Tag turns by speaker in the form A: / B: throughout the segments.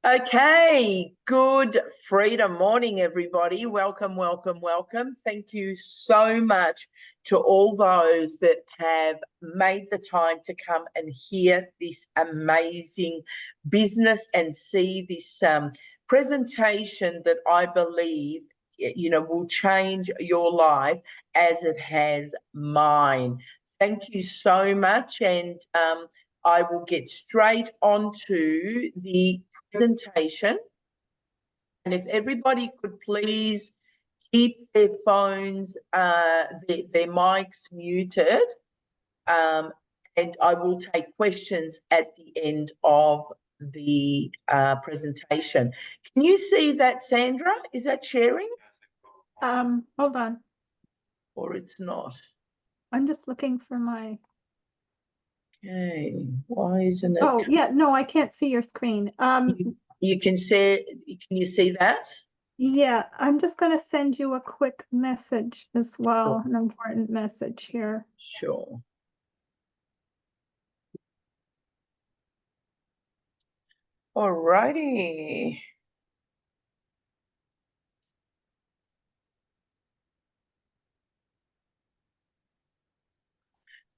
A: Okay, good freedom morning, everybody. Welcome, welcome, welcome. Thank you so much to all those that have made the time to come and hear this amazing business and see this presentation that I believe, will change your life as it has mine. Thank you so much, and I will get straight onto the presentation. And if everybody could please keep their phones, their mics muted, and I will take questions at the end of the presentation. Can you see that, Sandra? Is that sharing?
B: Hold on.
A: Or it's not?
B: I'm just looking for my.
A: Okay, why isn't it?
B: Oh, yeah, no, I can't see your screen.
A: You can see, can you see that?
B: Yeah, I'm just going to send you a quick message as well,
A: Sure.
B: an important message here.
A: Sure. All righty.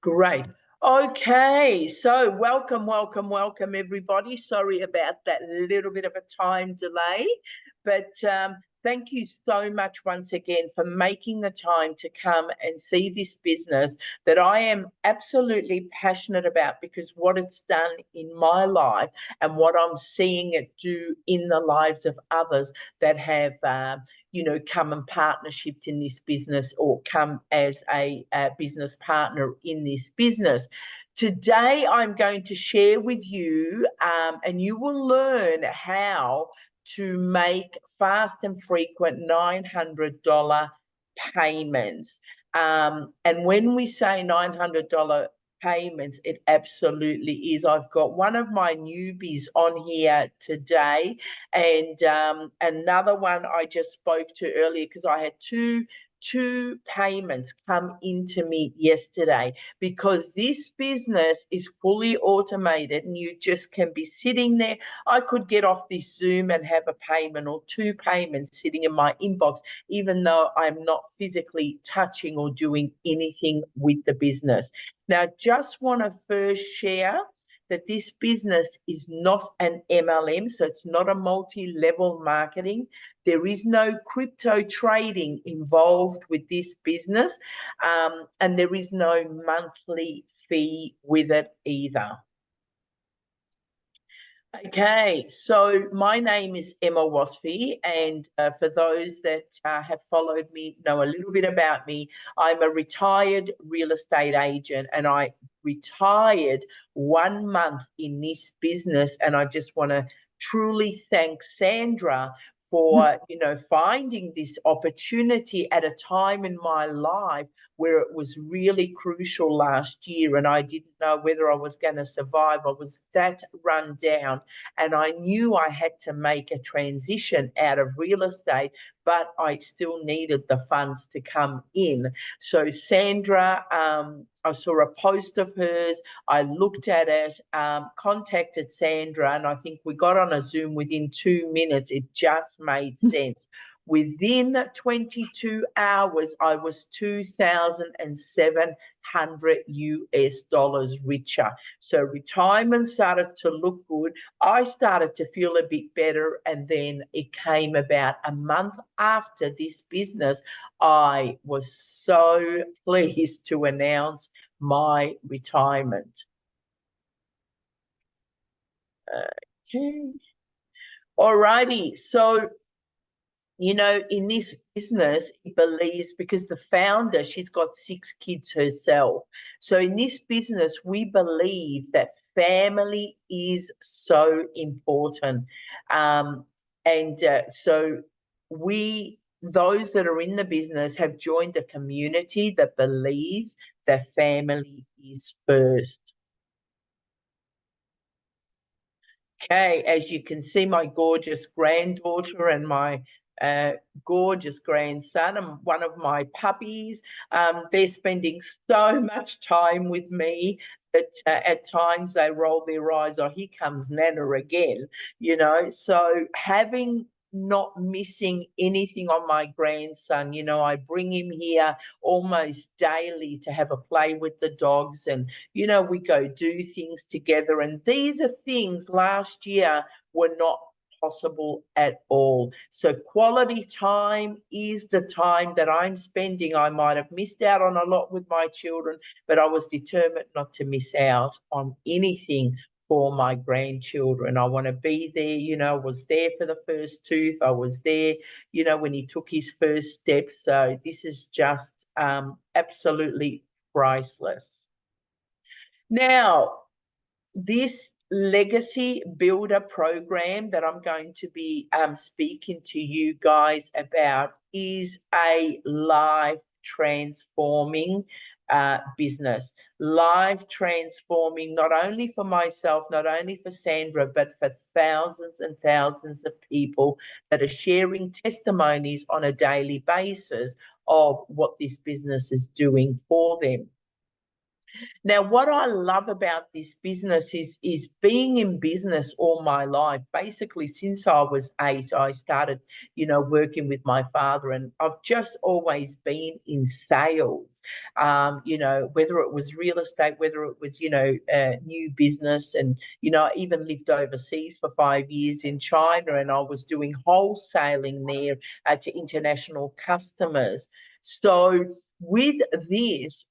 A: Great. Okay, so welcome, everybody. Sorry about that little bit of a time delay, but thank you so much once again for making the time to come and see this business that I am absolutely passionate about, because what it's done in my life and what I'm seeing it do in the lives of others that have come and partnershiped in this business or come as a business partner in this business. Today, I'm going to share with you, and you will learn how to make fast and frequent $900 payments. And when we say $900 payments, it absolutely is. I've got one of my newbies on here today, and another one I just spoke to earlier, because I had two payments come into me yesterday, because this business is fully automated and you just can be sitting there. I could get off this Zoom and have a payment or two payments sitting in my inbox, even though I'm not physically touching or doing anything with the business. Now, just want to first share that this business is not an MLM, so it's not a multi-level marketing. There is no crypto trading involved with this business, and there is no monthly fee with it either. Okay, so my name is Emma Wasfy, and for those that have followed me, know a little bit about me, I'm a retired real estate agent, and I retired 1 month in this business, and I just want to truly thank Sandra for finding this opportunity at a time in my life where it was really crucial last year, and I didn't know whether I was going to survive. I was that run down, and I knew I had to make a transition out of real estate, but I still needed the funds to come in. So Sandra, I saw a post of hers, I looked at it, contacted Sandra, and I think we got on a Zoom within 2 minutes. It just made sense. Within 22 hours, I was $2,700 richer. So retirement started to look good. I started to feel a bit better. And then it came about a month after this business, I was so pleased to announce my retirement. Okay. All righty. So, in this business, it believes, because the founder, she's got 6 kids herself. So in this business, we believe that family is so important. So those that are in the business have joined a community that believes that family is first. Okay, as you can see, my gorgeous granddaughter and my gorgeous grandson and one of my puppies, they're spending so much time with me But at times they roll their eyes, oh, here comes Nana again, you know. So having not missing anything on my grandson, you know, I bring him here almost daily to have a play with the dogs, and, you know, we go do things together. And these are things last year were not possible at all. So quality time is the time that I'm spending. I might have missed out on a lot with my children, but I was determined not to miss out on anything for my grandchildren. I want to be there. You know, I was there for the first tooth. I was there, you know, when he took his first steps. So this is just absolutely priceless. Now, this legacy builder program that I'm going to be speaking to you guys about is a life transforming business, life transforming, not only for myself, not only for Sandra, but for thousands and thousands of people that are sharing testimonies on a daily basis of what this business is doing for them. Now, what I love about this business is being in business all my life. Basically, since I was 8, I started, you know, working with my father, and I've just always been in sales. You know, whether it was real estate, whether it was, you know, new business, and, you know, I even lived overseas for 5 years in China, and I was doing wholesaling there to international customers. So with this,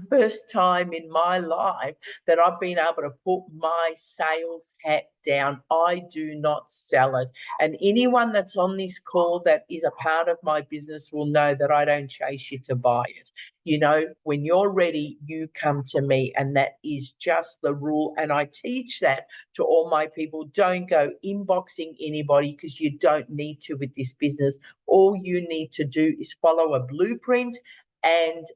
A: first time in my life that I've been able to put my sales hat down. I do not sell it. And anyone that's on this call that is a part of my business will know that I don't chase you to buy it. You know, when you're ready, you come to me, and that is just the rule. And I teach that to all my people. Don't go inboxing anybody, because you don't need to with this business. All you need to do is follow a blueprint, and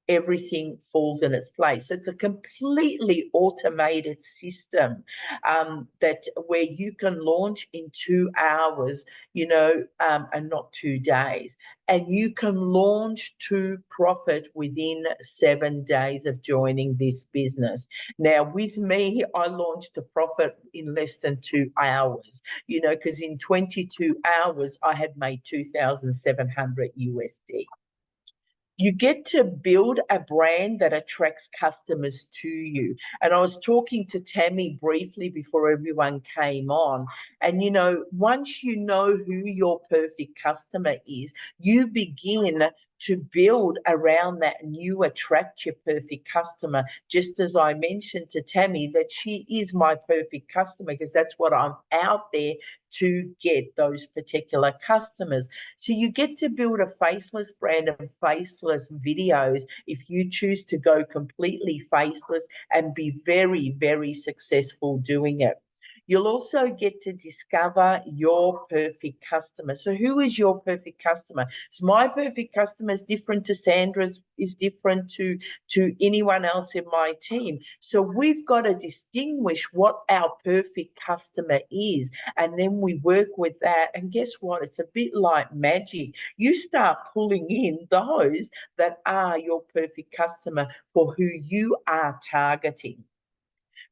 A: everything falls in its place. It's a completely automated system that where you can launch in 2 hours, you know, and not 2 days. And you can launch to profit within 7 days of joining this business. Now, with me, I launched to profit in less than 2 hours, you know, because in 22 hours, I had made 2,700 USD. You get to build a brand that attracts customers to you. And I was talking to Tammy briefly before everyone came on. And, you know, once you know who your perfect customer is, you begin to build around that, and you attract your perfect customer. Just as I mentioned to Tammy that she is my perfect customer, because that's what I'm out there to get, those particular customers. So you get to build a faceless brand and faceless videos if you choose to go completely faceless and be very, very successful doing it. You'll also get to discover your perfect customer. So who is your perfect customer? So my perfect customer is different to Sandra's, is different to anyone else in my team. So we've got to distinguish what our perfect customer is, and then we work with that. And guess what? It's a bit like magic. You start pulling in those that are your perfect customer for who you are targeting.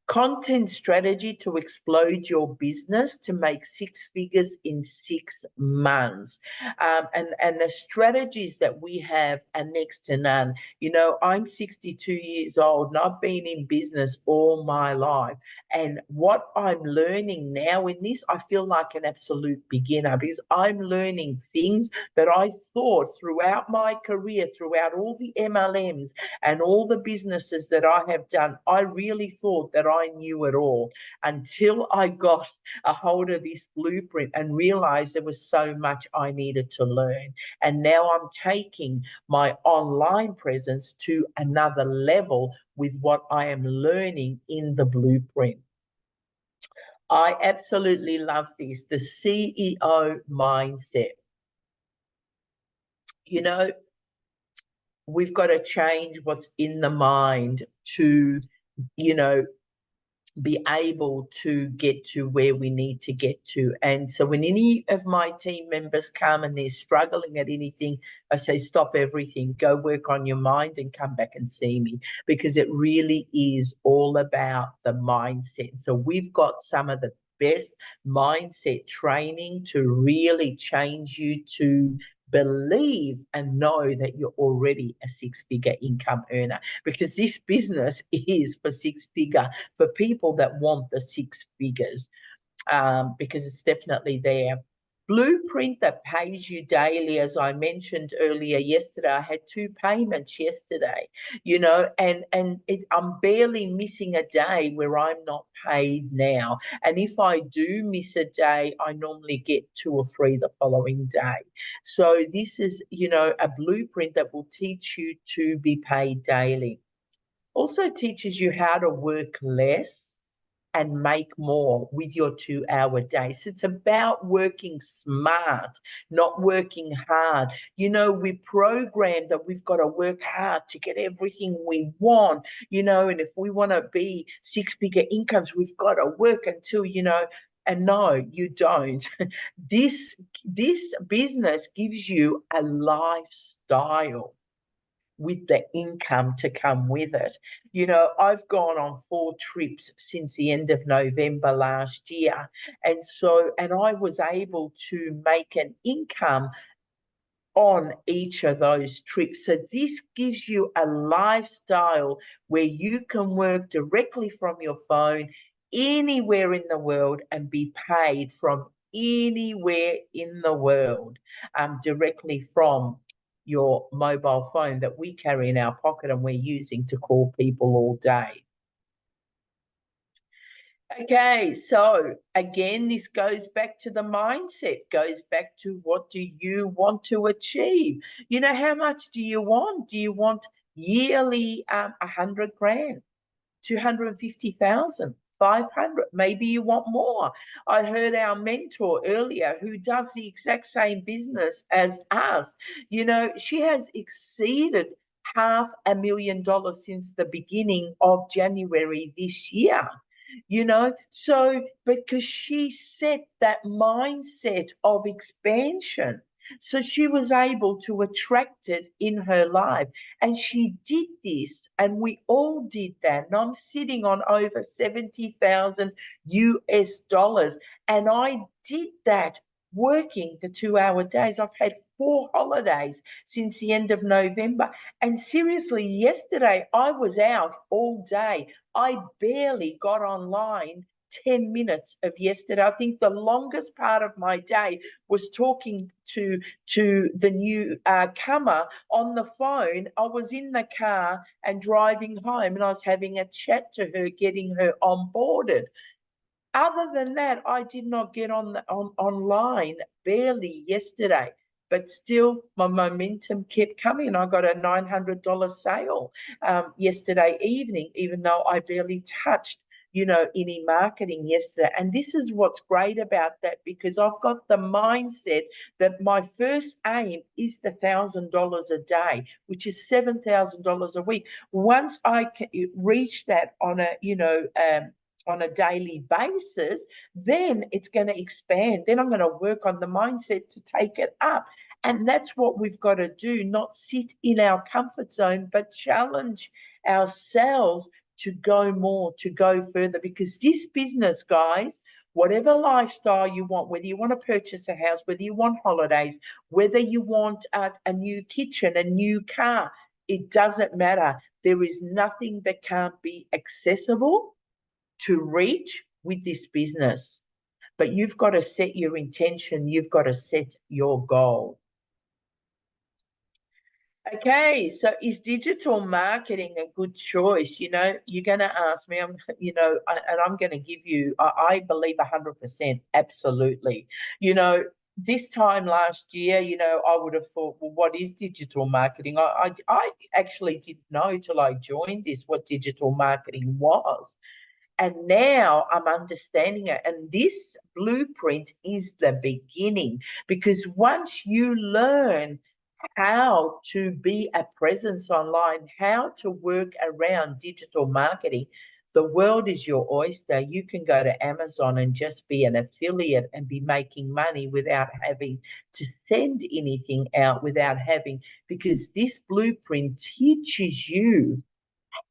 A: Content strategy to explode your business to make 6 figures in 6 months. And the strategies that we have are next to none. You know, I'm 62 years old and I've been in business all my life. And what I'm learning now in this, I feel like an absolute beginner, because I'm learning things that I thought throughout my career, throughout all the MLMs and all the businesses that I have done, I really thought that I knew it all, until I got a hold of this blueprint and realized there was so much I needed to learn. And now I'm taking my online presence to another level with what I am learning in the blueprint. I absolutely love this, the CEO mindset. You know, we've got to change what's in the mind to, you know, be able to get to where we need to get to. And so when any of my team members come and they're struggling at anything, I say, stop everything, go work on your mind and come back and see me, because it really is all about the mindset. So we've got some of the best mindset training to really change you to believe and know that you're already a six-figure income earner, because this business is for six-figure, for people that want the six figures, because it's definitely there. Blueprint that pays you daily, as I mentioned earlier yesterday. I had 2 payments yesterday, and I'm barely missing a day where I'm not paid now. And if I do miss a day, I normally get 2 or 3 the following day. So this is, a blueprint that will teach you to be paid daily. Also teaches you how to work less and make more with your 2-hour day. So it's about working smart, not working hard. We program that we've got to work hard to get everything we want, and if we want to be six-figure incomes, we've got to work until, and no, you don't. This business gives you a lifestyle with the income to come with it. I've gone on 4 trips since the end of November last year. And I was able to make an income on each of those trips. So this gives you a lifestyle where you can work directly from your phone anywhere in the world and be paid from anywhere in the world, directly from your mobile phone that we carry in our pocket and we're using to call people all day. Okay, so again, this goes back to the mindset, goes back to what do you want to achieve? How much do you want? Do you want yearly 100 grand, 250,000? 500, maybe you want more. I heard our mentor earlier who does the exact same business as us. She has exceeded $500,000 since the beginning of January this year. So because she set that mindset of expansion, so she was able to attract it in her life. And she did this, and we all did that. And I'm sitting on over 70,000 US dollars. And I did that working the 2-hour days. I've had 4 holidays since the end of November. And seriously, yesterday I was out all day. I barely got online 10 minutes of yesterday. I think the longest part of my day was talking to the new comer on the phone. I was in the car and driving home, and I was having a chat to her, getting her onboarded. Other than that, I did not get online barely yesterday. But still, my momentum kept coming. I got a $900 sale yesterday evening, even though I barely touched any marketing yesterday. And this is what's great about that, because I've got the mindset that my first aim is the $1,000 a day, which is $7,000 a week. Once I can reach that on a daily basis, then it's going to expand. Then I'm going to work on the mindset to take it up. And that's what we've got to do, not sit in our comfort zone, but challenge ourselves to go more, to go further. Because this business, guys, whatever lifestyle you want, whether you want to purchase a house, whether you want holidays, whether you want a new kitchen, a new car, it doesn't matter. There is nothing that can't be accessible to reach with this business. But you've got to set your intention. You've got to set your goal. Okay, so is digital marketing a good choice? You're going to ask me, and I'm going to give you, I believe 100%, absolutely. This time last year, I would have thought, well, what is digital marketing? I actually didn't know till I joined this what digital marketing was. And now I'm understanding it. And this blueprint is the beginning, because once you learn how to be a presence online, how to work around digital marketing, The world is your oyster. You can go to Amazon and just be an affiliate and be making money without having to send anything out, because this blueprint teaches you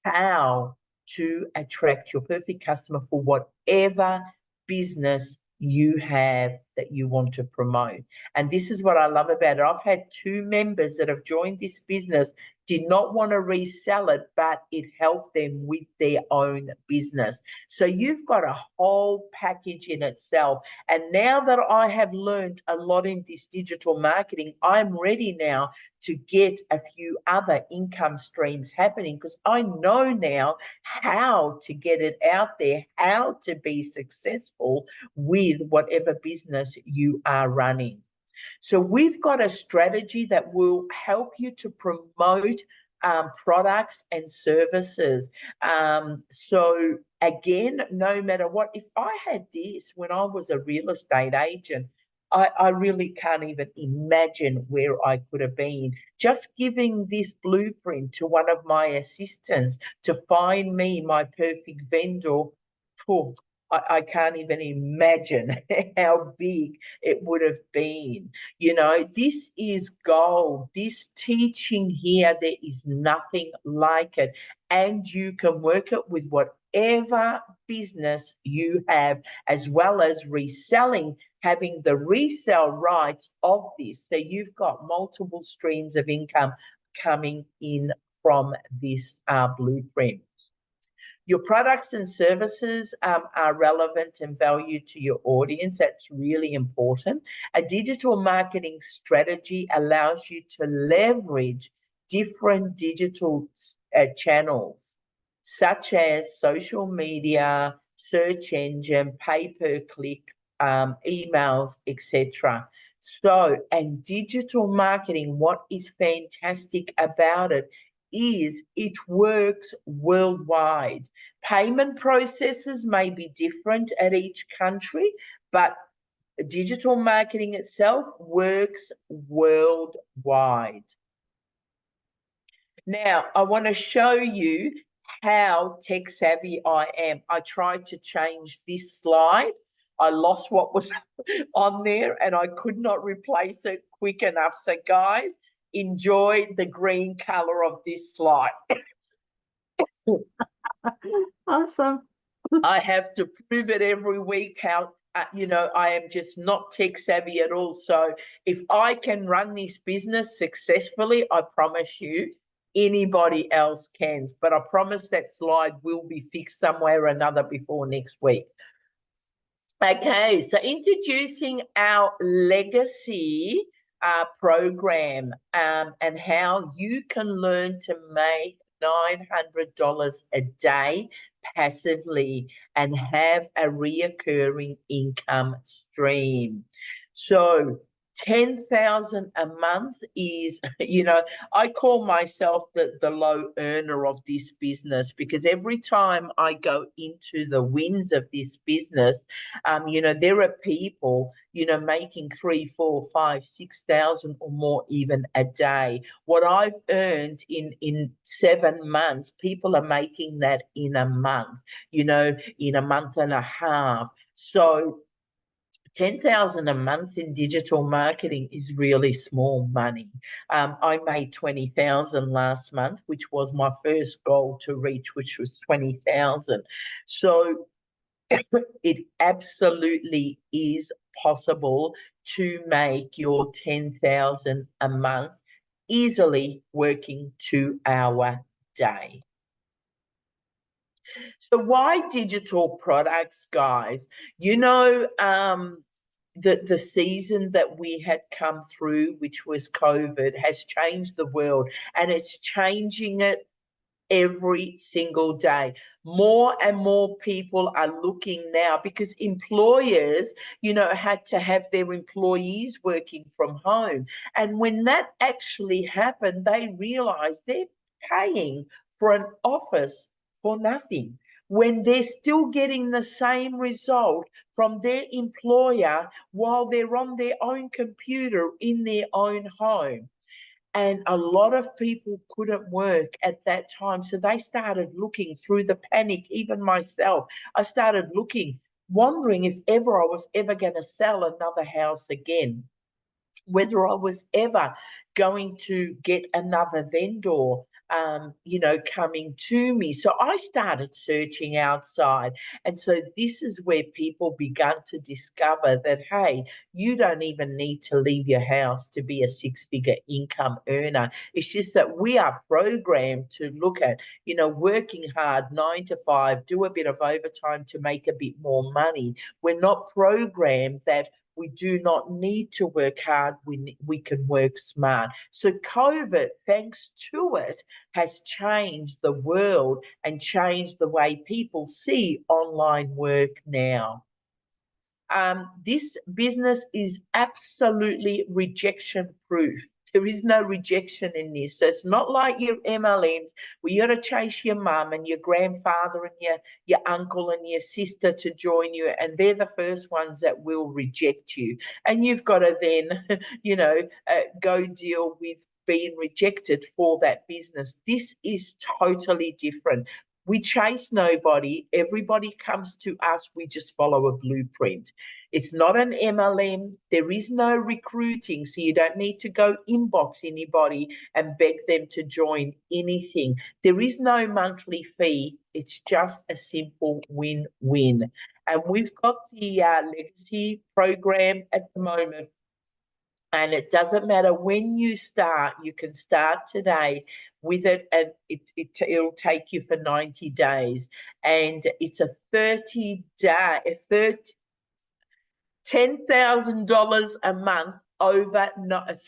A: how to attract your perfect customer for whatever business you have that you want to promote. And this is what I love about it. I've had 2 members that have joined this business, did not want to resell it, but it helped them with their own business. So you've got a whole package in itself. And now that I have learned a lot in this digital marketing, I'm ready now to get a few other income streams happening, because I know now how to get it out there, how to be successful with whatever business you are running. So we've got a strategy that will help you to promote products and services. So again, no matter what, if I had this when I was a real estate agent, I really can't even imagine where I could have been. Just giving this blueprint to one of my assistants to find me my perfect vendor, I can't even imagine how big it would have been. You know, this is gold. This teaching here, there is nothing like it. And you can work it with whatever business you have, as well as reselling, having the resale rights of this. So you've got multiple streams of income coming in from this blueprint. Your products and services are relevant and value to your audience. That's really important. A digital marketing strategy allows you to leverage different digital channels, such as social media, search engine, pay-per-click, emails, etc. So, and digital marketing, what is fantastic about it is it works worldwide. Payment processes may be different at each country, but digital marketing itself works worldwide. Now, I want to show you how tech savvy I am. I tried to change this slide. I lost what was on there and I could not replace it quick enough. So guys, enjoy the green color of this slide.
B: Awesome.
A: I have to prove it every week how, you know, I am just not tech savvy at all. So if I can run this business successfully, I promise you, anybody else can. But I promise that slide will be fixed somewhere or another before next week. Okay, so introducing our legacy program and how you can learn to make $900 a day passively and have a reoccurring income stream. So 10,000 a month is, you know, I call myself the low earner of this business, because every time I go into the wins of this business, you know, there are people, you know, making 3, 4, 5, 6,000 or more even a day. What I've earned in 7 months, people are making that in a month, you know, in a month and a half. So 10,000 a month in digital marketing is really small money. I made 20,000 last month, which was my first goal to reach, which was 20,000. So it absolutely is possible to make your 10,000 a month easily working 2-hour day. So why digital products, guys? You know, the season that we had come through, which was COVID, has changed the world, and it's changing it every single day. More and more people are looking now, because employers, you know, had to have their employees working from home. And when that actually happened, they realized they're paying for an office for nothing, when they're still getting the same result from their employer while they're on their own computer in their own home. And a lot of people couldn't work at that time. So they started looking through the panic, even myself. I started looking, wondering if ever I was ever going to sell another house again, whether I was ever going to get another vendor, coming to me. So I started searching outside. And so this is where people began to discover that, hey, you don't even need to leave your house to be a six-figure income earner. It's just that we are programmed to look at, working hard, 9 to 5, do a bit of overtime to make a bit more money. We're not programmed that we do not need to work hard. We can work smart. So COVID, thanks to it, has changed the world and changed the way people see online work now. This business is absolutely rejection proof. There is no rejection in this. So it's not like your MLMs where you got to chase your mum and your grandfather and your uncle and your sister to join you, and they're the first ones that will reject you. And you've got to then, go deal with being rejected for that business. This is totally different. We chase nobody. Everybody comes to us. We just follow a blueprint. It's not an MLM. There is no recruiting, so you don't need to go inbox anybody and beg them to join anything. There is no monthly fee. It's just a simple win-win. And we've got the legacy program at the moment. And it doesn't matter when you start, you can start today with it, and it'll take you for 90 days. And it's a 10,000 a month over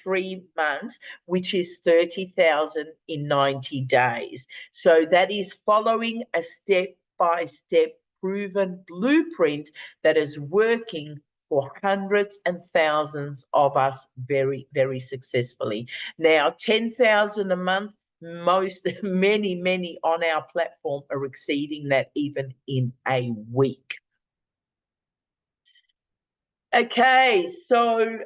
A: 3 months, which is 30,000 in 90 days. So that is following a step-by-step proven blueprint that is working for hundreds and thousands of us very, very successfully. Now, 10,000 a month, many on our platform are exceeding that even in a week. Okay, so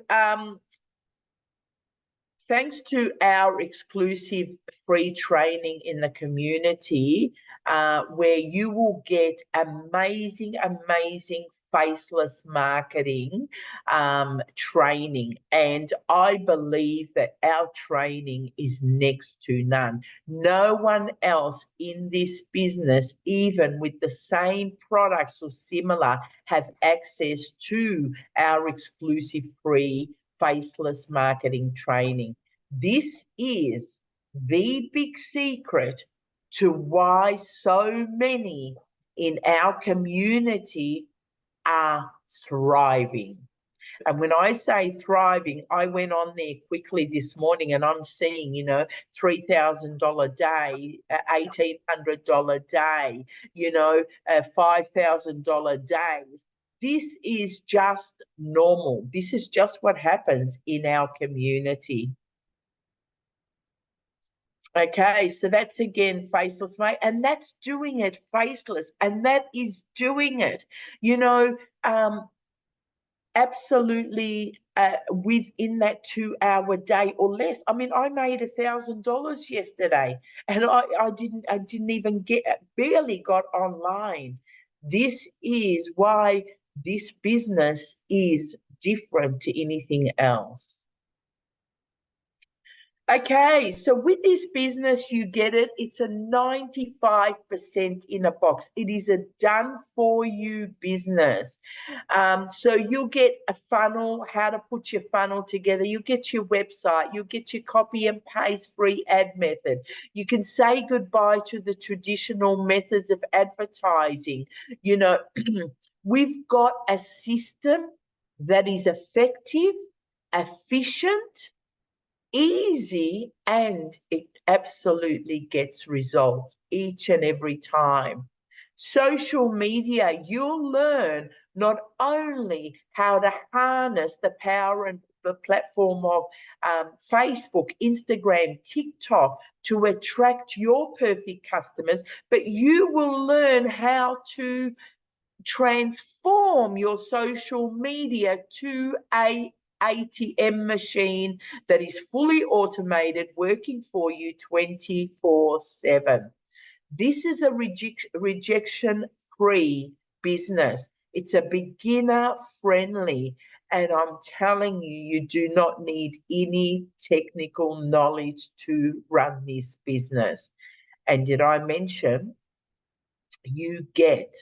A: thanks to our exclusive free training in the community, where you will get amazing faceless marketing training. And I believe that our training is next to none. No one else in this business, even with the same products or similar, have access to our exclusive free faceless marketing training. This is the big secret to why so many in our community are thriving. And when I say thriving, I went on there quickly this morning and I'm seeing, $3,000 day, $1,800 day, $5,000 days. This is just normal. This is just what happens in our community. Okay, so that's again faceless, mate, and that's doing it faceless, and that is doing it, absolutely within that 2-hour day or less. I mean, I made $1,000 yesterday, and I didn't even barely got online. This is why this business is different to anything else. Okay, so with this business, you get it. It's a 95% in a box. It is a done-for-you business. So you'll get a funnel, how to put your funnel together. You get your website. You get your copy and paste free ad method. You can say goodbye to the traditional methods of advertising. We've got a system that is effective, efficient, easy, and it absolutely gets results each and every time. Social media, you'll learn not only how to harness the power and the platform of Facebook, Instagram, TikTok to attract your perfect customers, but you will learn how to transform your social media to a ATM machine that is fully automated, working for you 24/7. This is a rejection-free business. It's a beginner-friendly, and I'm telling you, you do not need any technical knowledge to run this business. And did I mention you get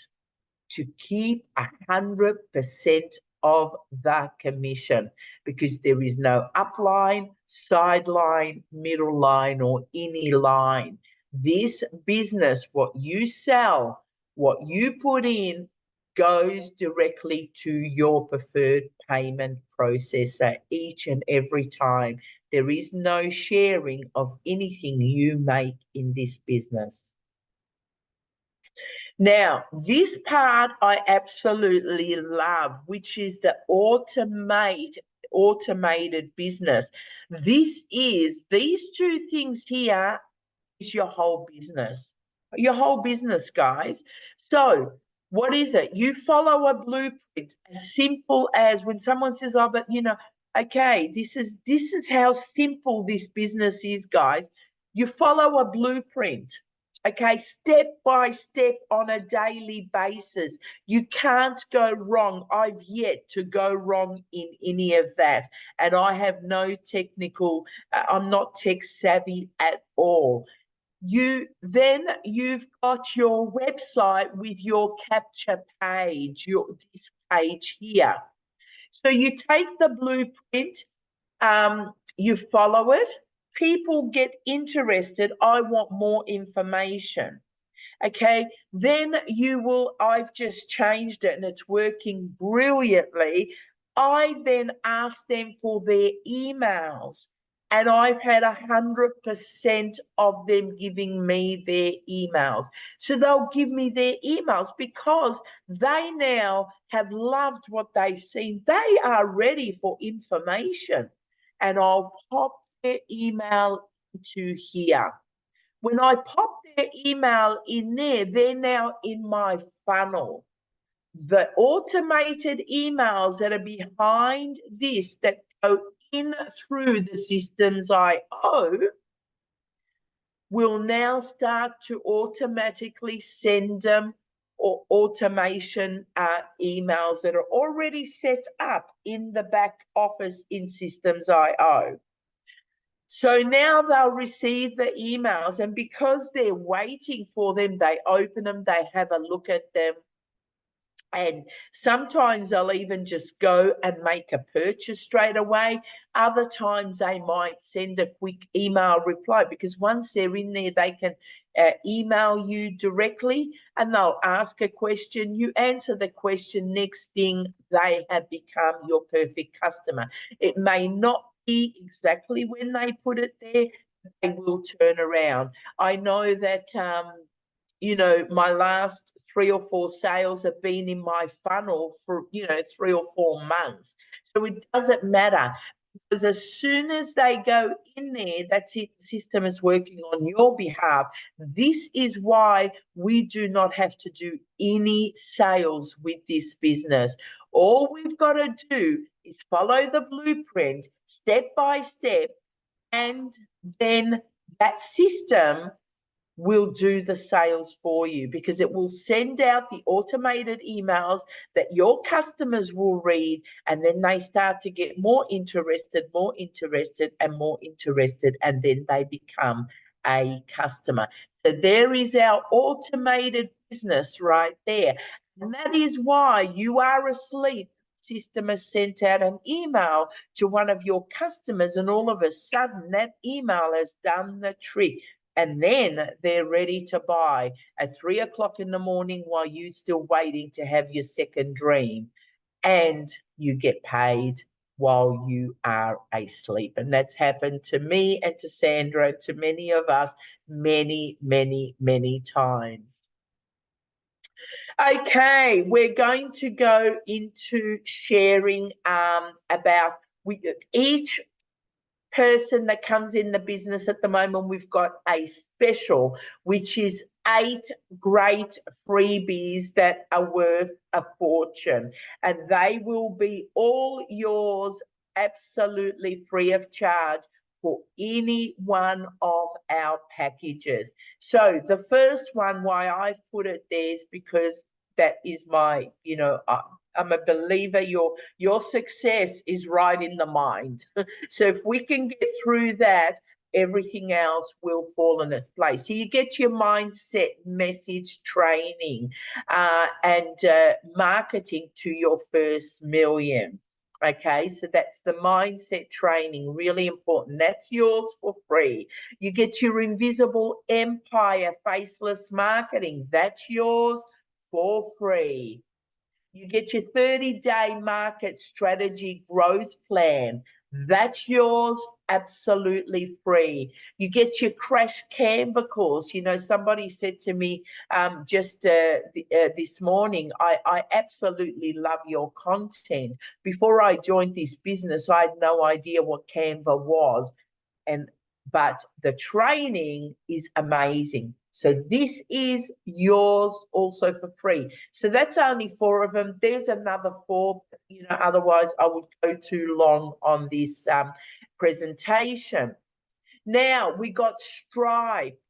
A: to keep 100% of the commission, because there is no upline, sideline, middle line, or any line. This business, what you sell, what you put in, goes directly to your preferred payment processor each and every time. There is no sharing of anything you make in this business. Now, this part I absolutely love, which is the automated business. These two things here is your whole business. Your whole business, guys. So what is it? You follow a blueprint, as simple as when someone says, oh, but okay, this is how simple this business is, guys. You follow a blueprint. Okay, step by step on a daily basis. You can't go wrong. I've yet to go wrong in any of that. And I have no technical, I'm not tech savvy at all. You've got your website with your capture page, this page here. So you take the blueprint, you follow it. People get interested. I want more information. Okay, then I've just changed it and it's working brilliantly. I then ask them for their emails, and I've had 100% of them giving me their emails. So they'll give me their emails because they now have loved what they've seen. They are ready for information, and I'll pop their email into here. When I pop their email in there, they're now in my funnel. The automated emails that are behind this, that go in through the systems I.O., will now start to automatically send them or automation emails that are already set up in the back office in systems I.O. So now they'll receive the emails, and because they're waiting for them, they open them, they have a look at them. And sometimes they'll even just go and make a purchase straight away. Other times they might send a quick email reply, because once they're in there, they can email you directly and they'll ask a question. You answer the question. Next thing, they have become your perfect customer. It may not be exactly when they put it there, but they will turn around. I know that, my last 3 or 4 sales have been in my funnel for, 3 or 4 months. So it doesn't matter, because as soon as they go in there, that's it, the system is working on your behalf. This is why we do not have to do any sales with this business. All we've got to do is follow the blueprint step by step, and then that system will do the sales for you, because it will send out the automated emails that your customers will read, and then they start to get more interested, and then they become a customer. So there is our automated business right there. And that is why you are asleep. System has sent out an email to one of your customers, and all of a sudden that email has done the trick. And then they're ready to buy at 3 o'clock in the morning while you're still waiting to have your second dream. And you get paid while you are asleep. And that's happened to me and to Sandra, to many of us, many, many, many times. Okay, we're going to go into sharing about each person that comes in the business. At the moment, we've got a special, which is 8 great freebies that are worth a fortune, and they will be all yours absolutely free of charge for any one of our packages. So the first one, why I've put it there is because that is my, I'm a believer your success is right in the mind. So if we can get through that, everything else will fall in its place. So you get your mindset, message, training, and marketing to your first million. Okay, so that's the mindset training, really important. That's yours for free. You get your invisible empire, faceless marketing. That's yours for free. You get your 30-day market strategy growth plan. That's yours absolutely free. You get your crash Canva course. Somebody said to me just this morning, I absolutely love your content. Before I joined this business, I had no idea what Canva was. But the training is amazing. So this is yours also for free. So that's only 4 of them. There's another 4, otherwise I would go too long on this presentation. Now we got Stripe.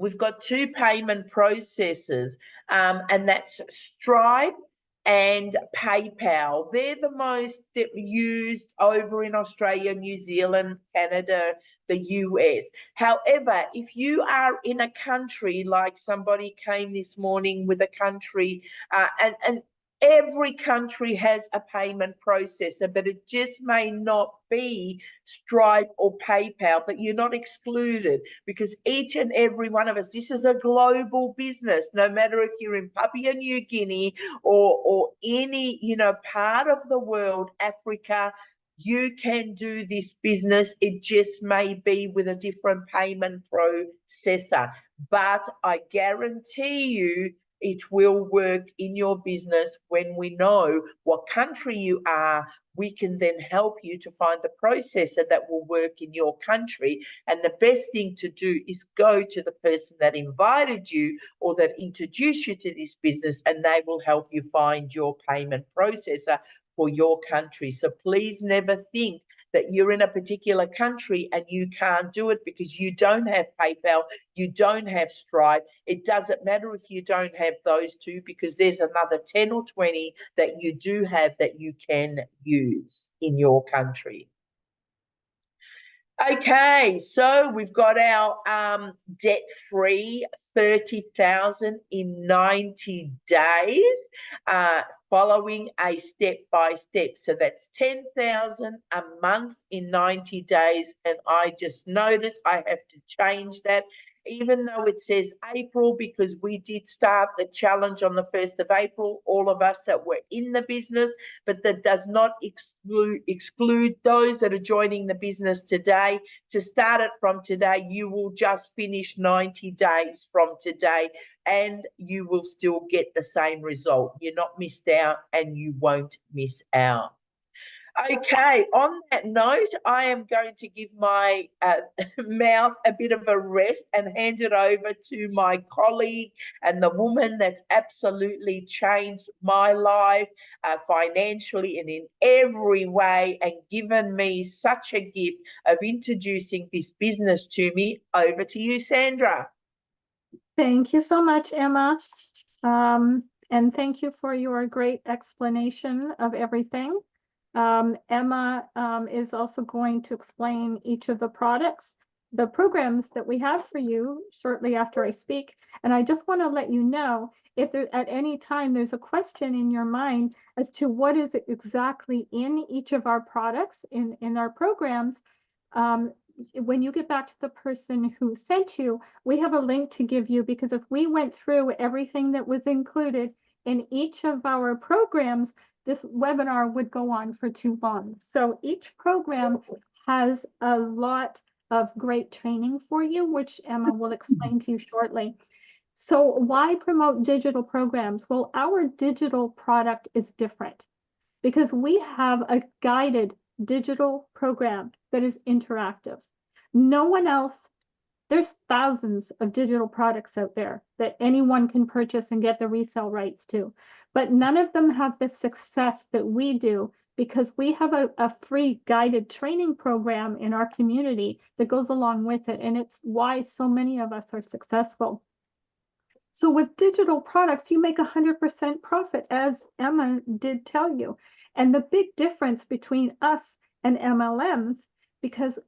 A: We've got 2 payment processors, and that's Stripe and PayPal. They're the most used over in Australia, New Zealand, Canada, the US. However, if you are in a country, like somebody came this morning with a country, and every country has a payment processor, but it just may not be Stripe or PayPal, but you're not excluded, because each and every one of us, this is a global business. No matter if you're in Papua New Guinea or any, part of the world, Africa, you can do this business. It just may be with a different payment processor, but I guarantee you it will work in your business. When we know what country you are, we can then help you to find the processor that will work in your country. And the best thing to do is go to the person that invited you or that introduced you to this business, and they will help you find your payment processor for your country. So please never think that you're in a particular country and you can't do it because you don't have PayPal, you don't have Stripe. It doesn't matter if you don't have those 2, because there's another 10 or 20 that you do have that you can use in your country. Okay, so we've got our debt-free 30,000 in 90 days, following a step-by-step. So that's 10,000 a month in 90 days. And I just noticed I have to change that, even though it says April, because we did start the challenge on the 1st of April, all of us that were in the business, but that does not exclude those that are joining the business today. To start it from today, you will just finish 90 days from today, and you will still get the same result. You're not missed out, and you won't miss out. Okay, on that note, I am going to give my mouth a bit of a rest and hand it over to my colleague and the woman that's absolutely changed my life financially and in every way, and given me such a gift of introducing this business to me. Over to you, Sandra.
B: Thank you so much, Emma. And thank you for your great explanation of everything. Emma is also going to explain each of the products, the programs that we have for you shortly after I speak. And I just want to let you know, if there at any time there's a question in your mind as to what is exactly in each of our products in our programs, when you get back to the person who sent you, we have a link to give you, because if we went through everything that was included in each of our programs, this webinar would go on for too long. So each program has a lot of great training for you, which Emma will explain to you shortly. So why promote digital programs? Well, our digital product is different because we have a guided digital program that is interactive. No one else, there's thousands of digital products out there that anyone can purchase and get the resale rights to, but none of them have the success that we do because we have a free guided training program in our community that goes along with it. And it's why so many of us are successful. So with digital products, you make 100% profit, as Emma did tell you. And the big difference between us and MLMs, because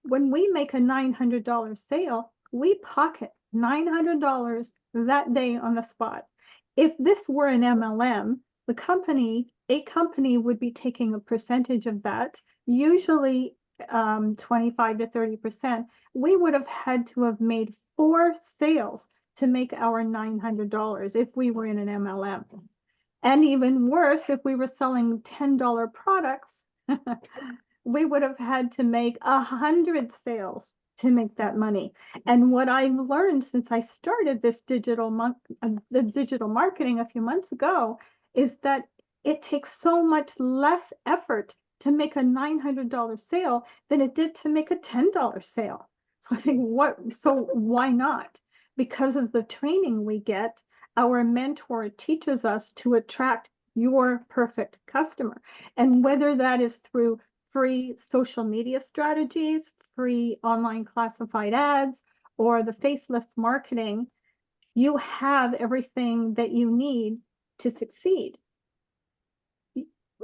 B: when we make a $900 sale, we pocket $900 that day on the spot. If this were an MLM, a company would be taking a percentage of that, usually 25 to 30%. We would have had to have made 4 sales to make our $900 if we were in an MLM. And even worse, if we were selling $10 products, we would have had to make 100 sales to make that money. And what I've learned since I started this digital marketing a few months ago is that it takes so much less effort to make a $900 sale than it did to make a $10 sale. So I think, why not? Because of the training we get, our mentor teaches us to attract your perfect customer. And whether that is through free social media strategies, free online classified ads, or the faceless marketing, you have everything that you need to succeed.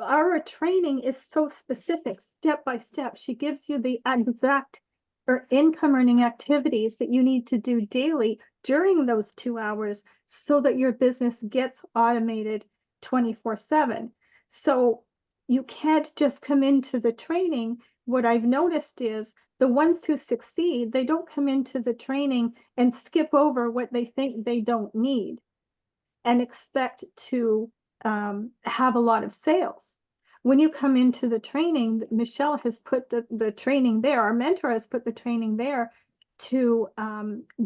B: Our training is so specific, step by step. She gives you the exact or income earning activities that you need to do daily during those 2 hours so that your business gets automated 24/7. So you can't just come into the training. What I've noticed is the ones who succeed, they don't come into the training and skip over what they think they don't need and expect to have a lot of sales. When you come into the training, Michelle has put the training there, our mentor has put the training there to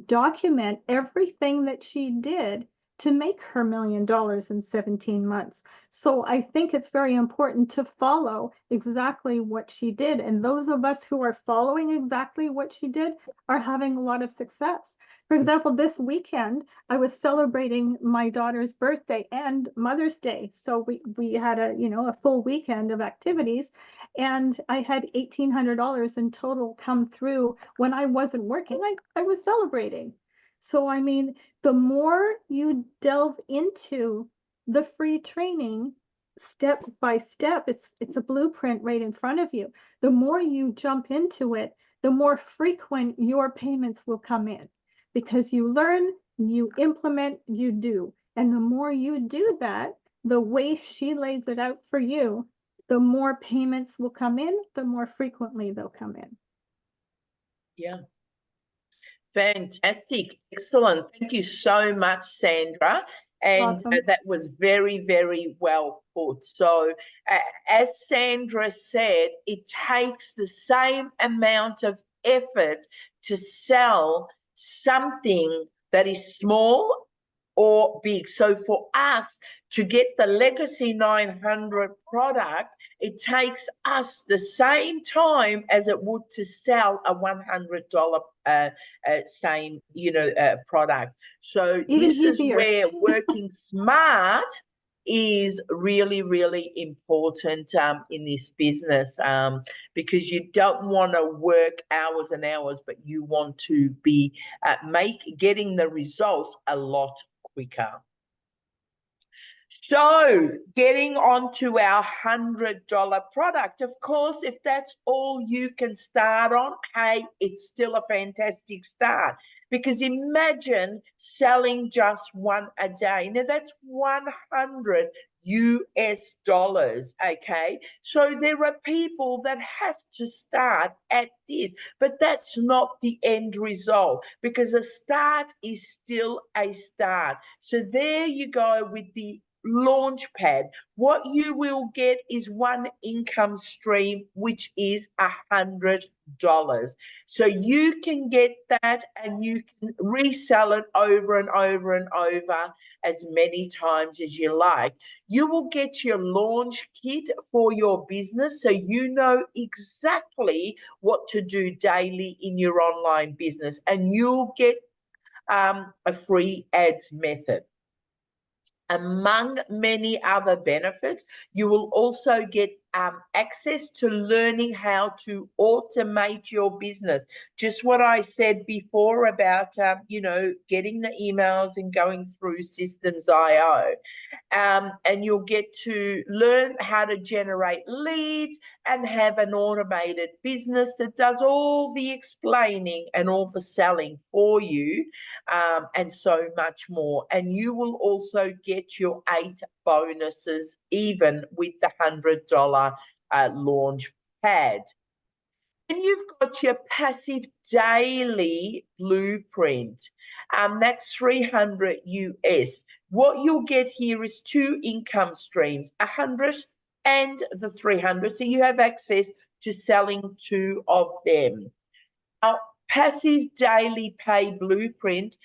B: document everything that she did to make her $1 million in 17 months. So I think it's very important to follow exactly what she did. And those of us who are following exactly what she did are having a lot of success. For example, this weekend, I was celebrating my daughter's birthday and Mother's Day. So we had a full weekend of activities, and I had $1,800 in total come through when I wasn't working. I was celebrating. So, I mean, the more you delve into the free training step by step, it's a blueprint right in front of you. The more you jump into it, the more frequent your payments will come in, because you learn, you implement, you do. And the more you do that, the way she lays it out for you, the more payments will come in, the more frequently they'll come in.
A: Yeah. Fantastic. Excellent. Thank you so much, Sandra. And
B: Awesome.
A: that was very, very well put. So as Sandra said, it takes the same amount of effort to sell something that is small or big. So for us to get the Legacy 900 product, it takes us the same time as it would to sell a $100 same product. So
B: Even
A: this is
B: easier.
A: where working smart is really, really important in this business, because you don't want to work hours and hours, but you want to be getting the results a lot quicker. So getting on to our $100 product, of course, if that's all you can start on, hey, it's still a fantastic start, because imagine selling just one a day. Now that's $100 US, okay? So there are people that have to start at this, but that's not the end result, because a start is still a start. So there you go with the launch pad. What you will get is one income stream, which is $100. So you can get that and you can resell it over and over and over as many times as you like. You will get your launch kit for your business, so you know exactly what to do daily in your online business, and you'll get a free ads method. Among many other benefits, you will also get access to learning how to automate your business. Just what I said before about, getting the emails and going through Systems.io. And you'll get to learn how to generate leads and have an automated business that does all the explaining and all the selling for you, and so much more. And you will also get your 8 bonuses, even with the $100 launch pad. And you've got your passive daily blueprint. That's 300 US. What you'll get here is 2 income streams, 100 and the 300. So you have access to selling 2 of them. Our passive daily pay blueprint,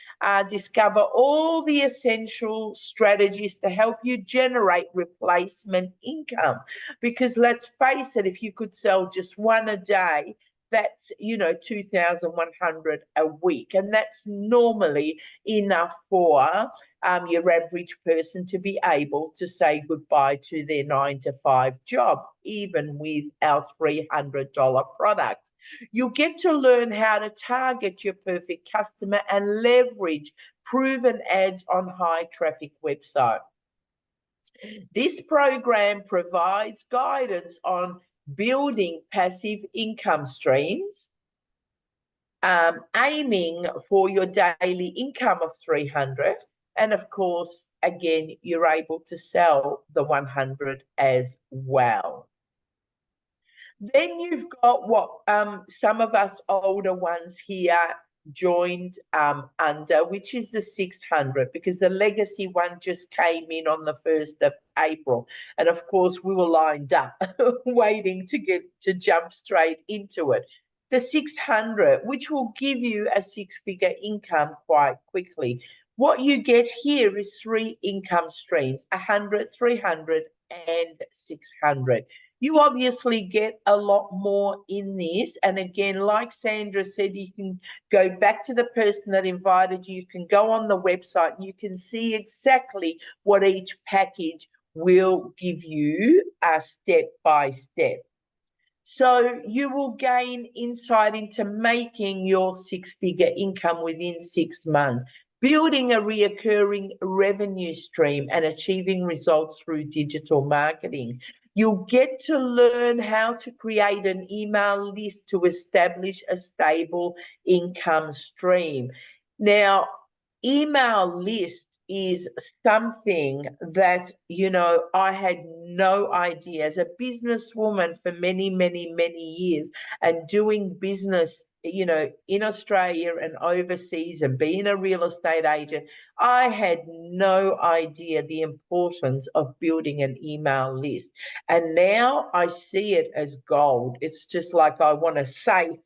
A: discover all the essential strategies to help you generate replacement income. Because let's face it, if you could sell just 1 a day, that's 2,100 a week, and that's normally enough for your average person to be able to say goodbye to their 9-to-5 job, even with our $300 product. You'll get to learn how to target your perfect customer and leverage proven ads on high traffic websites. This program provides guidance on building passive income streams, aiming for your daily income of 300. And of course, again, you're able to sell the 100 as well. Then you've got what some of us older ones here joined under, which is the 600, because the legacy one just came in on the 1st of April. And of course, we were lined up waiting to jump straight into it. The 600, which will give you a 6-figure income quite quickly. What you get here is 3 income streams, 100, 300, and 600. You obviously get a lot more in this. And again, like Sandra said, you can go back to the person that invited you. You can go on the website and you can see exactly what each package will give you step by step. So you will gain insight into making your 6-figure income within 6 months, building a reoccurring revenue stream, and achieving results through digital marketing. You'll get to learn how to create an email list to establish a stable income stream. Now, email list is something that, I had no idea. As a businesswoman for many, many, many years, and doing business, in Australia and overseas, and being a real estate agent, I had no idea the importance of building an email list. And now I see it as gold. It's just like I want a safe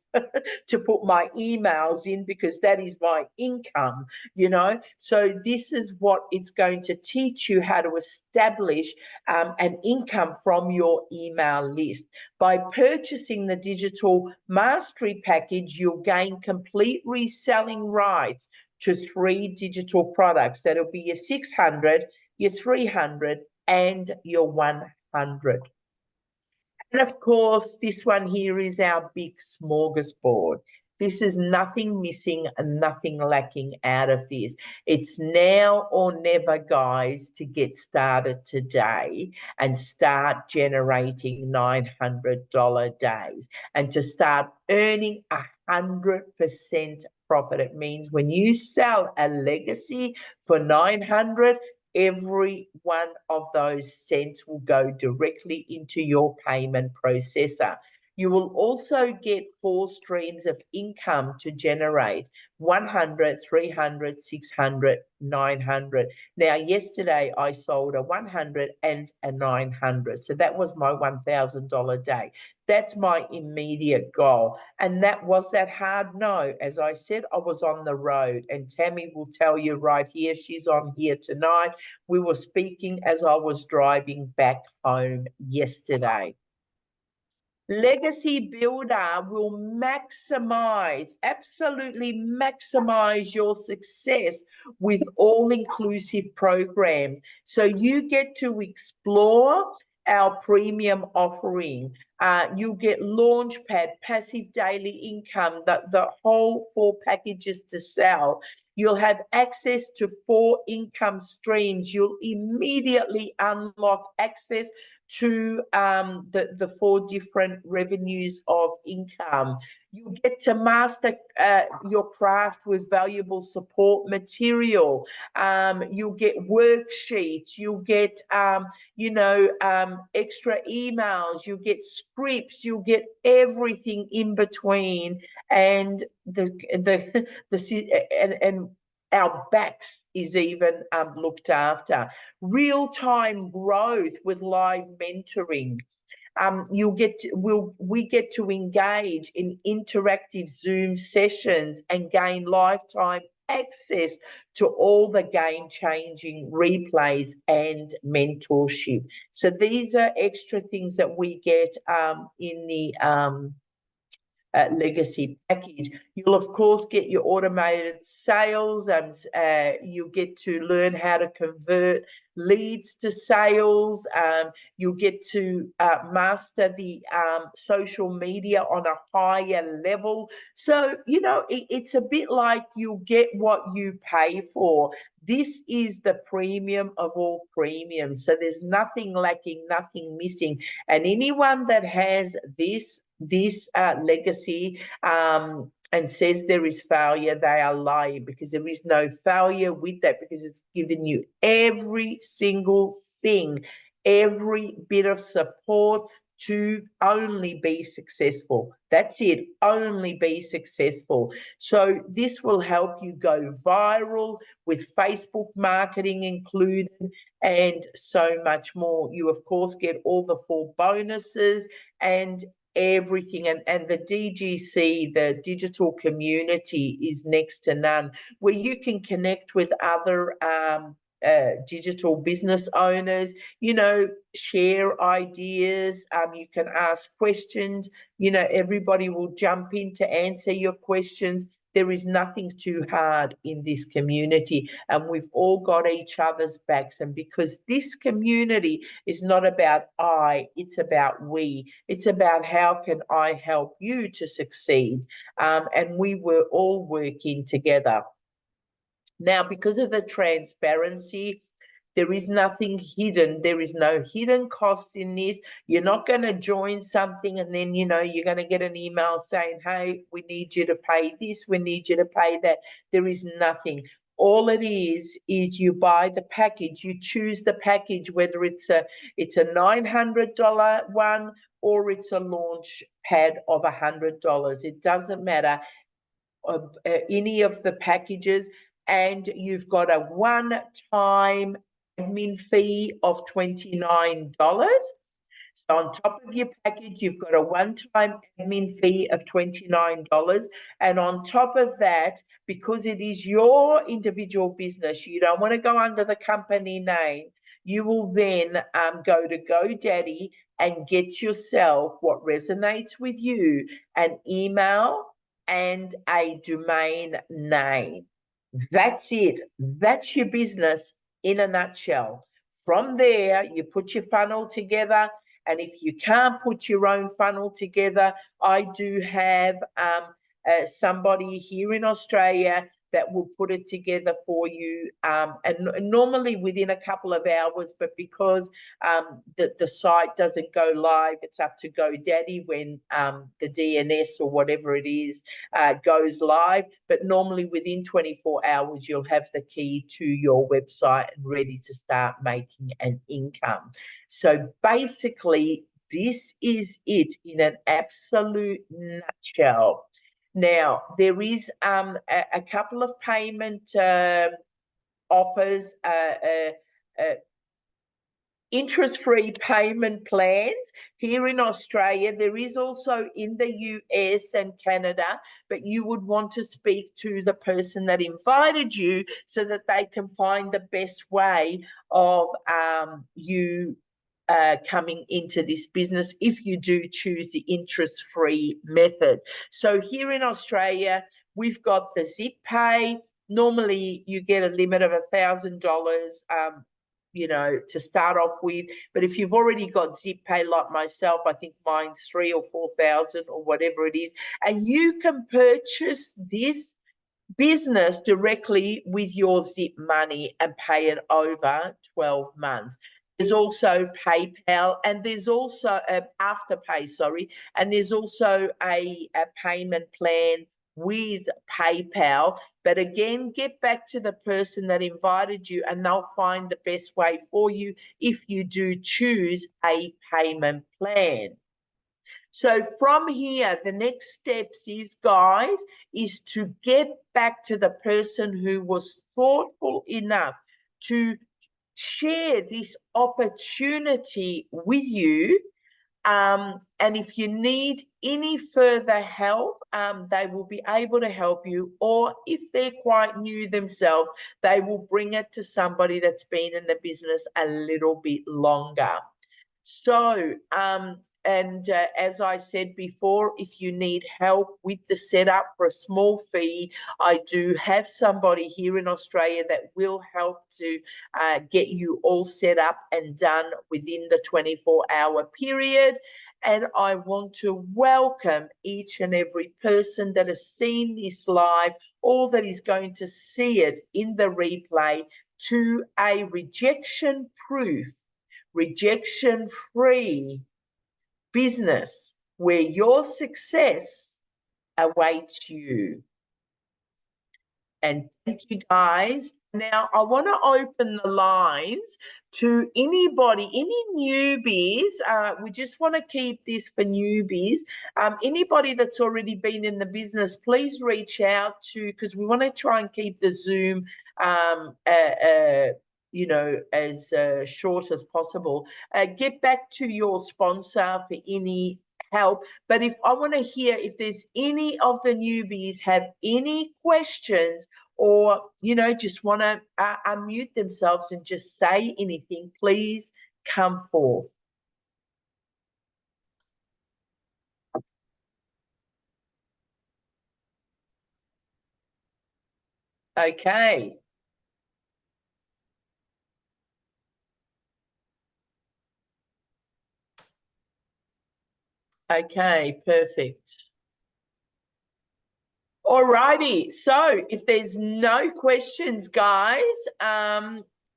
A: to put my emails in, because that is my income, So this is what it's going to teach you, how to establish an income from your email list. By purchasing the digital mastery package, you'll gain complete reselling rights to 3 digital products. That'll be your 600, your 300, and your 100. And of course, this one here is our big smorgasbord. This is nothing missing and nothing lacking out of this. It's now or never, guys, to get started today and start generating $900 days, and to start earning 100% profit. It means when you sell a legacy for 900, every one of those cents will go directly into your payment processor. You will also get 4 streams of income to generate: 100, 300, 600, 900. Now, yesterday I sold a 100 and a 900. So that was my $1,000 day. That's my immediate goal. And was that hard? No. As I said, I was on the road, and Tammy will tell you right here, she's on here tonight. We were speaking as I was driving back home yesterday. Legacy Builder will absolutely maximize your success with all-inclusive programs. So you get to explore our premium offering. You'll get Launchpad, passive daily income, the whole 4 packages to sell. You'll have access to 4 income streams. You'll immediately unlock access to the 4 different revenues of income. You get to master your craft with valuable support material. You'll get worksheets. You'll get, extra emails. You'll get scripts. You'll get everything in between. And and our backs is even looked after. Real-time growth with live mentoring. We get to engage in interactive Zoom sessions and gain lifetime access to all the game-changing replays and mentorship. So these are extra things that we get in the legacy package. You'll of course get your automated sales, and you'll get to learn how to convert leads to sales. You'll get to master the social media on a higher level. So, it's a bit like you'll get what you pay for. This is the premium of all premiums. So there's nothing lacking, nothing missing. And anyone that has this legacy and says there is failure, they are lying, because there is no failure with that, because it's given you every single thing, every bit of support to only be successful. That's it, only be successful. So this will help you go viral with Facebook marketing included, and so much more. You of course get all the 4 bonuses and everything, and the DGC, the digital community, is next to none, where you can connect with other digital business owners, share ideas, you can ask questions, everybody will jump in to answer your questions. There is nothing too hard in this community, and we've all got each other's backs. And because this community is not about I, it's about we. It's about how can I help you to succeed, and we were all working together. Now, because of the transparency, there is nothing hidden. There is no hidden costs in this. You're not going to join something and then, you're going to get an email saying, hey, we need you to pay this, we need you to pay that. There is nothing. All it is you buy the package, you choose the package, whether it's a $900 one or it's a launch pad of $100. It doesn't matter, any of the packages. And you've got a one-time admin fee of $29. So on top of your package, you've got a one-time admin fee of $29. And on top of that, because it is your individual business, you don't want to go under the company name, you will then go to GoDaddy and get yourself what resonates with you, an email and a domain name. That's it. That's your business in a nutshell. From there, you put your funnel together. And if you can't put your own funnel together, I do have somebody here in Australia that will put it together for you, and normally within a couple of hours. But because the site doesn't go live, it's up to GoDaddy when the DNS or whatever it is goes live. But normally within 24 hours, you'll have the key to your website and ready to start making an income. So basically, this is it in an absolute nutshell. Now, there is a couple of payment offers, interest-free payment plans here in Australia. There is also in the US and Canada, but you would want to speak to the person that invited you so that they can find the best way of you coming into this business if you do choose the interest-free method. So here in Australia, we've got the Zip Pay. Normally, you get a limit of $1,000 you know, to start off with. But if you've already got Zip Pay like myself, I think mine's 3,000 or 4,000 or whatever it is, and you can purchase this business directly with your Zip money and pay it over 12 months. There's also PayPal, and there's also Afterpay, sorry, and there's also a payment plan with PayPal. But again, get back to the person that invited you and they'll find the best way for you if you do choose a payment plan. So from here, the next steps is, guys, is to get back to the person who was thoughtful enough to share this opportunity with you. And if you need any further help, they will be able to help you. Or if they're quite new themselves, they will bring it to somebody that's been in the business a little bit longer. So, as I said before, if you need help with the setup for a small fee, I do have somebody here in Australia that will help to get you all set up and done within the 24-hour period. And I want to welcome each and every person that has seen this live or that is going to see it in the replay to a rejection-proof, rejection-free business where your success awaits you. And thank you, guys. Now, I want to open the lines to anybody, any newbies. We just want to keep this for newbies. Anybody that's already been in the business, please reach out to, because we want to try and keep the Zoom you know, as short as possible. Get back to your sponsor for any help. But if I want to hear if there's any of the newbies have any questions or, you know, just want to unmute themselves and just say anything, please come forth. Okay. Okay, perfect. All righty. So if there's no questions, guys,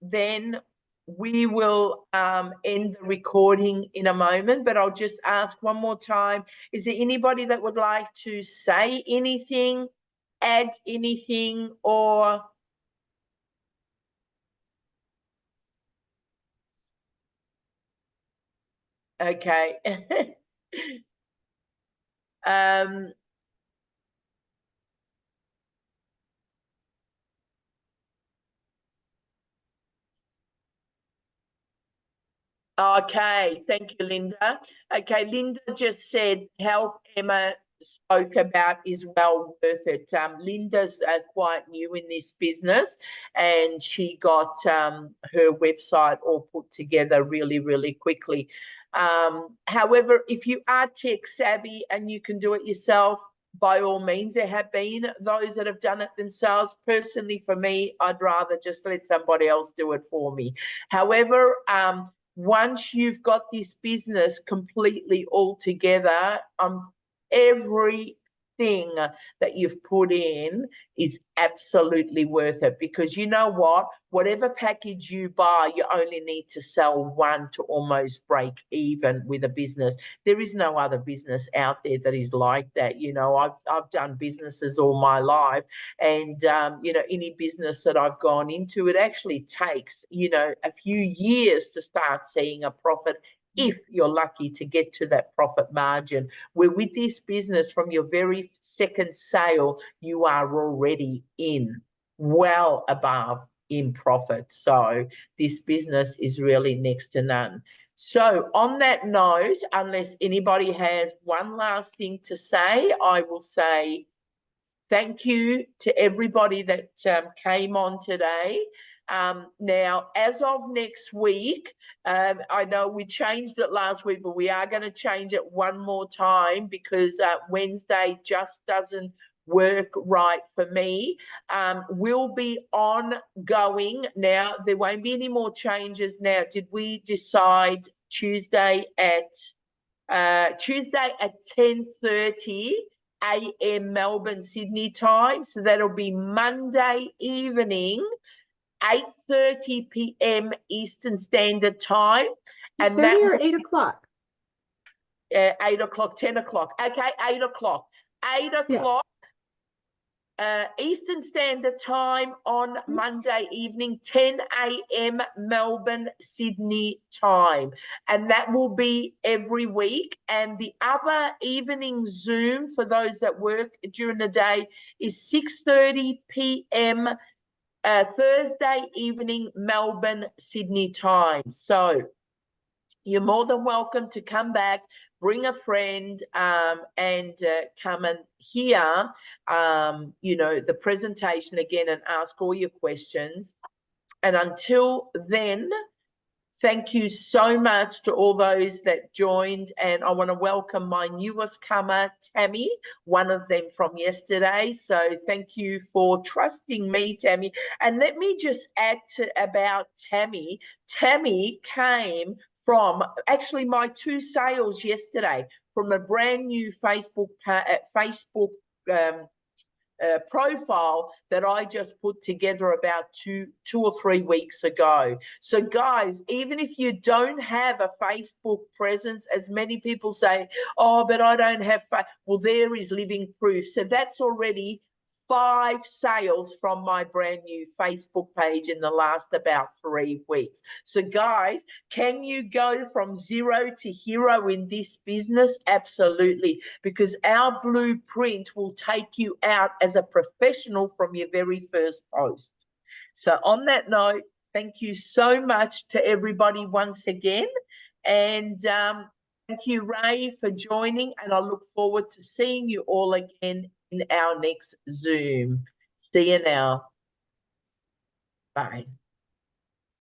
A: then we will end the recording in a moment, but I'll just ask one more time. Is there anybody that would like to say anything, add anything, or... Okay. Okay, thank you, Linda. Okay, Linda just said help Emma spoke about is well worth it. Linda's quite new in this business and she got her website all put together really, really quickly. However, if you are tech savvy and you can do it yourself, by all means, there have been those that have done it themselves. Personally, for me, I'd rather just let somebody else do it for me. However, once you've got this business completely all together, everything that you've put in is absolutely worth it, because you know what? Whatever package you buy, you only need to sell one to almost break even with a business. There is no other business out there that is like that. You know, I've done businesses all my life, and you know, any business that I've gone into, it actually takes, you know, a few years to start seeing a profit, if you're lucky to get to that profit margin, where with this business, from your very second sale, you are already in well above in profit. So this business is really next to none. So on that note, unless anybody has one last thing to say, I will say thank you to everybody that came on today. Now, as of next week, I know we changed it last week, but we are going to change it one more time, because Wednesday just doesn't work right for me. Will be ongoing. Now, there won't be any more changes. Now, did we decide Tuesday at 10:30 a.m. Melbourne, Sydney time? So that'll be Monday evening, 8:30 p.m. Eastern Standard Time. And
B: 30 or 8 o'clock?
A: 8 o'clock, 10 o'clock. Okay, 8 o'clock. 8 o'clock Eastern Standard Time on Monday evening, 10 a.m. Melbourne, Sydney time. And that will be every week. And the other evening Zoom for those that work during the day is 6:30 p.m. Thursday evening, Melbourne, Sydney time. So you're more than welcome to come back, bring a friend, and come and hear, the presentation again and ask all your questions. And until then, thank you so much to all those that joined. And I want to welcome my newest comer, Tammy, one of them from yesterday. So thank you for trusting me, Tammy. And let me just add about Tammy. Tammy came from actually my 2 sales yesterday from a brand new Facebook profile that I just put together about two or 3 weeks ago. So guys, even if you don't have a Facebook presence, as many people say, oh, but I don't have, well, there is living proof. So that's already 5 sales from my brand new Facebook page in the last about 3 weeks. So guys, can you go from 0 to hero in this business? Absolutely, because our blueprint will take you out as a professional from your very first post. So on that note, thank you so much to everybody once again. And thank you, Ray, for joining. And I look forward to seeing you all again in our next Zoom. See you now. Bye.